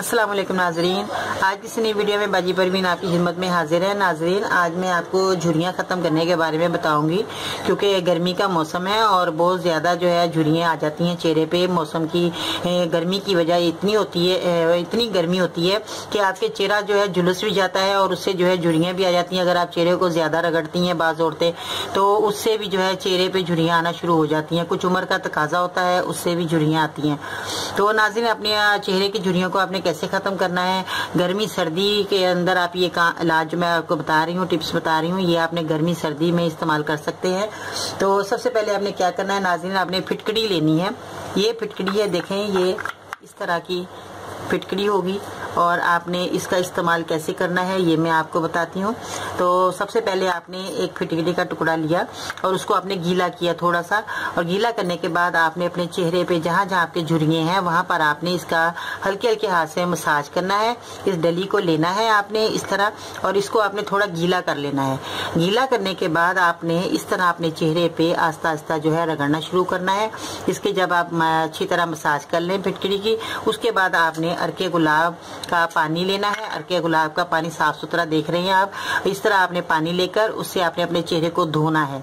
अस्सलाम वालेकुम नाजरीन, आज की नई वीडियो में बाजी परवीन आपकी खिदमत में हाजिर है। नाजरीन, आज मैं आपको झुर्रियाँ ख़त्म करने के बारे में बताऊंगी, क्योंकि गर्मी का मौसम है और बहुत ज़्यादा जो है झुर्रियाँ आ जाती हैं चेहरे पे। मौसम की गर्मी की वजह इतनी होती है, इतनी गर्मी होती है कि आपके चेहरा जो है झुलस भी जाता है और उससे जो है झुर्रियाँ भी आ जाती हैं। अगर आप चेहरे को ज़्यादा रगड़ती हैं बाज़ औरतें, तो उससे भी जो है चेहरे पर झुर्रियाँ आना शुरू हो जाती हैं। कुछ उम्र का तकाजा होता है, उससे भी झुर्रियाँ आती हैं। तो नाज़रीन, अपने चेहरे की झुर्रियों को आपने कैसे खत्म करना है, गर्मी सर्दी के अंदर आप ये इलाज मैं आपको बता रही हूँ, टिप्स बता रही हूँ, ये आपने गर्मी सर्दी में इस्तेमाल कर सकते हैं। तो सबसे पहले आपने क्या करना है नाज़रीन, आपने फिटकड़ी लेनी है। ये फिटकड़ी है, देखें ये इस तरह की फिटकड़ी होगी और आपने इसका इस्तेमाल कैसे करना है ये मैं आपको बताती हूँ। तो सबसे पहले आपने एक फिटकड़ी का टुकड़ा लिया और उसको आपने गीला किया थोड़ा सा, और गीला करने के बाद आपने अपने चेहरे पे जहाँ जहाँ आपके झुर्रियाँ हैं वहाँ पर आपने इसका हल्के हल्के हाथ से मसाज करना है। इस डली को लेना है आपने इस तरह, और इसको आपने थोड़ा गीला कर लेना है। गीला करने के बाद आपने इस तरह अपने चेहरे पे आस्ता आस्ता जो है रगड़ना शुरू करना है। इसके जब आप अच्छी तरह मसाज कर लें फिटकड़ी की, उसके बाद आपने अर्के गुलाब का पानी लेना है। अर्के गुलाब का पानी साफ सुथरा देख रहे हैं आप, इस तरह आपने पानी लेकर उससे आपने अपने चेहरे को धोना है।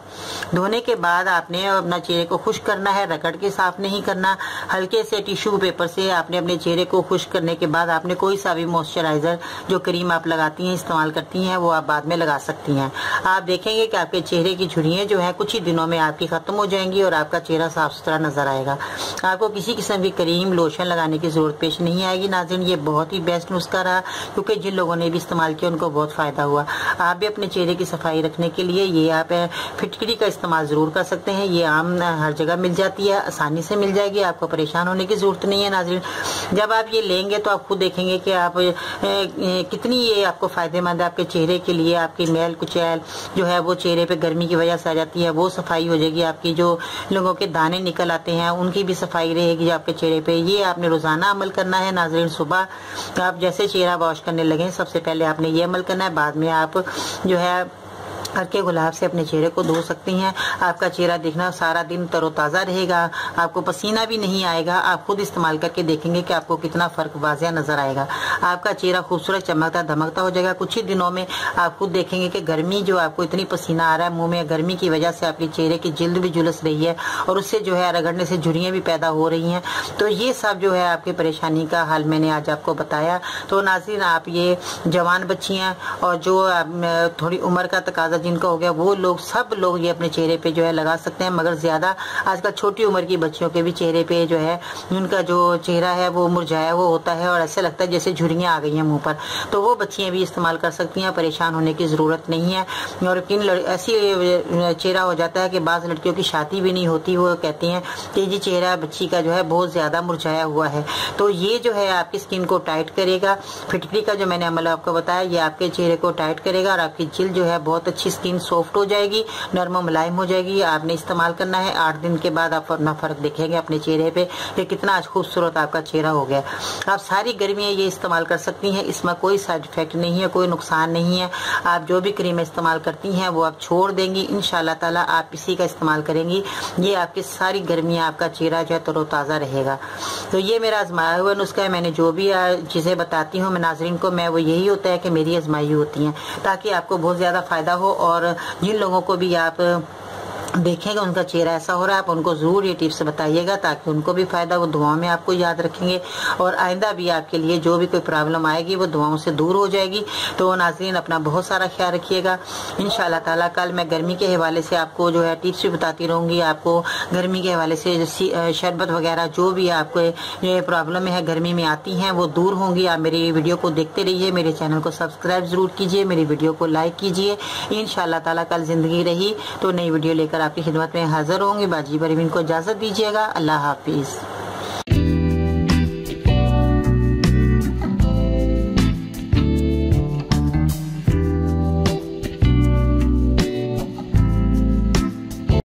धोने के बाद आपने अपना चेहरे को खुश्क करना है, रगड़ के साफ नहीं करना। हल्के से टिश्यू पेपर से आपने अपने चेहरे को खुश्क करने के बाद आपने कोई सा भी मॉइस्चराइजर जो क्रीम आप लगाती हैं इस्तेमाल करती हैं वो आप बाद में लगा सकती हैं। आप देखेंगे कि आपके चेहरे की झुर्रियाँ जो है कुछ ही दिनों में आपकी खत्म हो जाएंगी और आपका चेहरा साफ सुथरा नजर आएगा। आपको किसी किस्म की क्रीम लोशन लगाने की जरूरत पेश नहीं आएगी। नाज़रीन, ये बहुत ही बेस्ट नुस्खा रहा, क्योंकि जिन लोगों ने भी इस्तेमाल किया उनको बहुत फायदा हुआ। आप भी अपने चेहरे की सफाई रखने के लिए ये आप फिटकड़ी का इस्तेमाल जरूर कर सकते हैं। ये आम हर जगह मिल जाती है, आसानी से मिल जाएगी, आपको परेशान होने की जरूरत नहीं है। नाज़रीन, जब आप ये लेंगे तो आप खुद देखेंगे कि आप कितनी ये आपको फायदेमंद है आपके चेहरे के लिए। आपकी मैल कुचैल जो है वो चेहरे पे गर्मी की वजह से आ जाती है, वो सफाई हो जाएगी। आपकी जो लोगों के दाने निकल आते हैं उनकी भी सफाई रहेगी आपके चेहरे पे। ये आपने रोजाना अमल करना है। नाज़रीन, सुबह आप जैसे चेहरा वॉश करने लगे सबसे पहले आपने ये अमल करना है, बाद में आप जो है अर्के गुलाब से अपने चेहरे को धो सकती हैं। आपका चेहरा देखना सारा दिन तरोताज़ा रहेगा, आपको पसीना भी नहीं आएगा। आप खुद इस्तेमाल करके देखेंगे कि आपको कितना फ़र्क वाज़िया नज़र आएगा। आपका चेहरा खूबसूरत चमकता धमकता हो जाएगा। कुछ ही दिनों में आप खुद देखेंगे कि गर्मी जो आपको इतनी पसीना आ रहा है मुंह में, गर्मी की वजह से आपके चेहरे की जिल्द भी झुलस रही है और उससे जो है रगड़ने से झुर्रियाँ भी पैदा हो रही हैं। तो ये सब जो है आपकी परेशानी का हल मैंने आज आपको बताया। तो नाज़रीन, आप ये जवान बच्चियाँ और जो थोड़ी उम्र का तकाजा जिनका हो गया वो लोग, सब लोग ये अपने चेहरे पे जो है लगा सकते हैं। मगर ज्यादा आजकल छोटी उम्र की बच्चियों के भी चेहरे पे जो है उनका जो चेहरा है वो मुरझाया हुआ होता है और ऐसे लगता है जैसे झुर्रियाँ आ गई हैं मुंह पर, तो वो बच्चियां भी इस्तेमाल कर सकती हैं। परेशान होने की जरूरत नहीं है। और किन ऐसी चेहरा हो जाता है कि बाज़ लड़कियों की शादी भी नहीं होती, वो कहती हैं कि जी चेहरा बच्ची का जो है बहुत ज्यादा मुरझाया हुआ है। तो ये जो है आपकी स्किन को टाइट करेगा। फिटकड़ी का जो मैंने अमल आपको बताया ये आपके चेहरे को टाइट करेगा और आपकी जिल्द जो है बहुत अच्छी स्किन सॉफ्ट हो जाएगी, नरम मुलायम हो जाएगी। आपने इस्तेमाल करना है, 8 दिन के बाद आप अपना फर्क देखेंगे अपने चेहरे पे कि कितना खूबसूरत आपका चेहरा हो गया। आप सारी गर्मियां ये इस्तेमाल कर सकती हैं, इसमें कोई साइड इफेक्ट नहीं है, कोई नुकसान नहीं है। आप जो भी क्रीम इस्तेमाल करती हैं वो आप छोड़ देंगी, इंशाल्लाह ताला आप इसी का इस्तेमाल करेंगी। ये आपकी सारी गर्मियां आपका चेहरा जो है तरोताज़ा रहेगा। तो ये मेरा आजमाया हुआ नुस्खा है। मैंने जो भी चीज़ें बताती हूँ मैं नाज़रीन को, मैं वो यही होता है कि मेरी आजमाई होती हैं ताकि आपको बहुत ज़्यादा फायदा हो। और जिन लोगों को भी आप देखेंगे उनका चेहरा ऐसा हो रहा है आप उनको जरूर ये टिप्स बताइएगा ताकि उनको भी फायदा, वो दुआओं में आपको याद रखेंगे और आइंदा भी आपके लिए जो भी कोई प्रॉब्लम आएगी वो दुआओं से दूर हो जाएगी। तो नाज़रीन, अपना बहुत सारा ख्याल रखिएगा। इंशाल्लाह ताला कल मैं गर्मी के हवाले से आपको जो है टिप्स भी बताती रहूँगी। आपको गर्मी के हवाले से शरबत वगैरह जो भी आपको ये प्रॉब्लम है गर्मी में आती हैं वो दूर होंगी। आप मेरी वीडियो को देखते रहिए, मेरे चैनल को सब्सक्राइब जरूर कीजिए, मेरी वीडियो को लाइक कीजिए। इंशाल्लाह ताला कल जिंदगी रही तो नई वीडियो लेकर आपकी खिदमत में हाजिर होंगे। बाजी परवीन को इजाजत दीजिएगा। अल्लाह हाफिज।